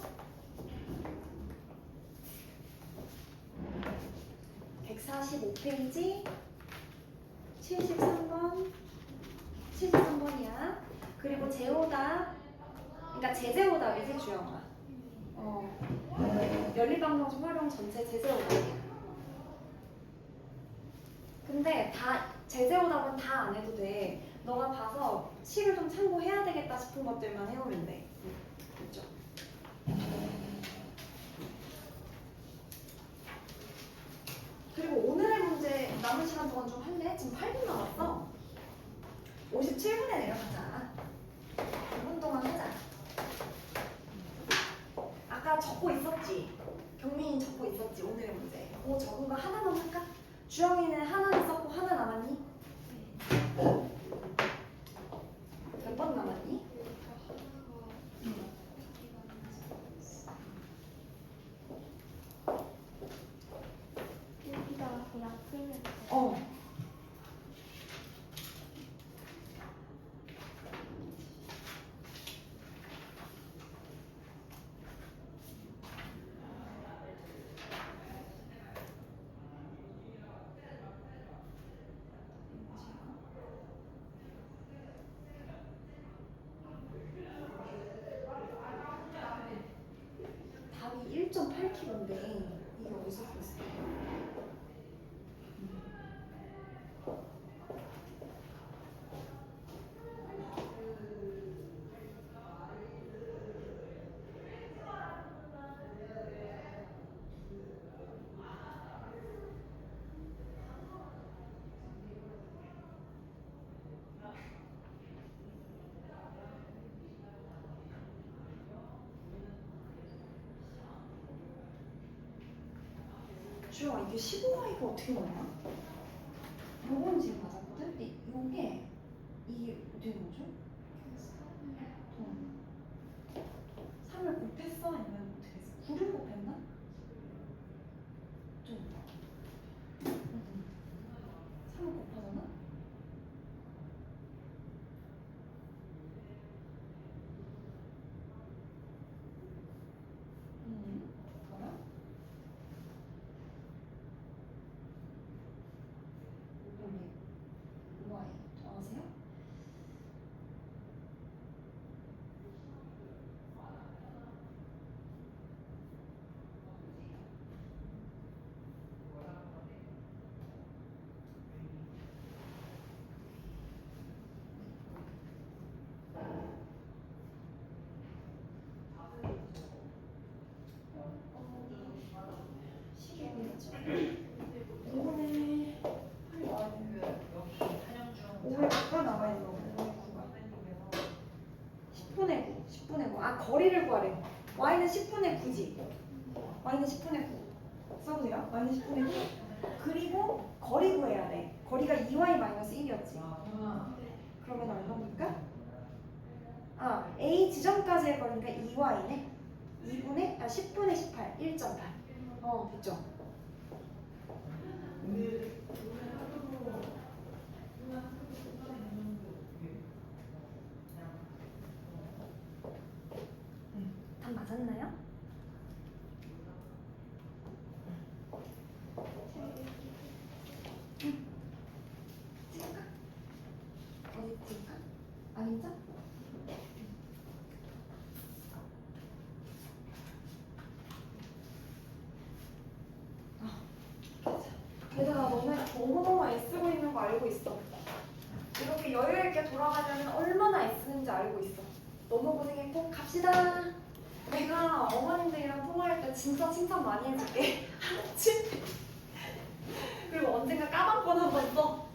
145페이지 73번 73번이야. 그리고 제오답, 그러니까 제제오답이지 주영아. 연립방정식 활용 전체 제제오답이야. 근데 다 제재오답은 다 안 해도 돼. 너가 봐서 식을 좀 참고해야 되겠다 싶은 것들만 해오면 돼. 그렇죠? 그리고 오늘의 문제 남은 시간 동안 좀 할래? 지금 8분 남았어. 57분에 내려가자. 5분 동안 하자. 아까 적고 있었지? 경민이 적고 있었지? 오늘의 문제. 그거 적은 거 하나만 할까? 주영이는 하나는 썼고 하나 남았니? 몇 번 남았니? 여기다가 그냥 풀면 돼. 답이 1.8kg인데 이게 어디서 풀었어? 주영아 이게 15y가 어떻게 나와? 요건 지금 맞았거든? 근데 요게 이게 어떻게 된 거죠? 3을 곱했어? 아니면 어떻게 했어? 9를 곱했나? 좀 3을 곱하잖아? 봐라. 여기 y 아세요? 식이 어디였죠? 5분의 5의 9가 나와 있는 거. 5의 9가. 10분의 9. 10분의 9. 아 거리를 구하래. y는 10분의 9지. y는 10분의 9. 써보세요. y는 10분의 9. 그리고 거리 구해야 돼. 거리가 2y-1이었지. 그러면 얼마입니까? 아 a 지점까지의 거리니까 2y네. 10분의 18. 1.8. 됐죠? 답 맞았나요? 찍을까? 어디 찍을까? 아닌가? 아, 알고 있어. 이렇게 여유 있게 돌아가려면 얼마나 애쓰는지 알고 있어. 너무 고생했고 갑시다. 내가 어머님들이랑 통화할 때 진짜 칭찬 많이 해줄게. 알았지? 그리고 언젠가 까방권 한번 써.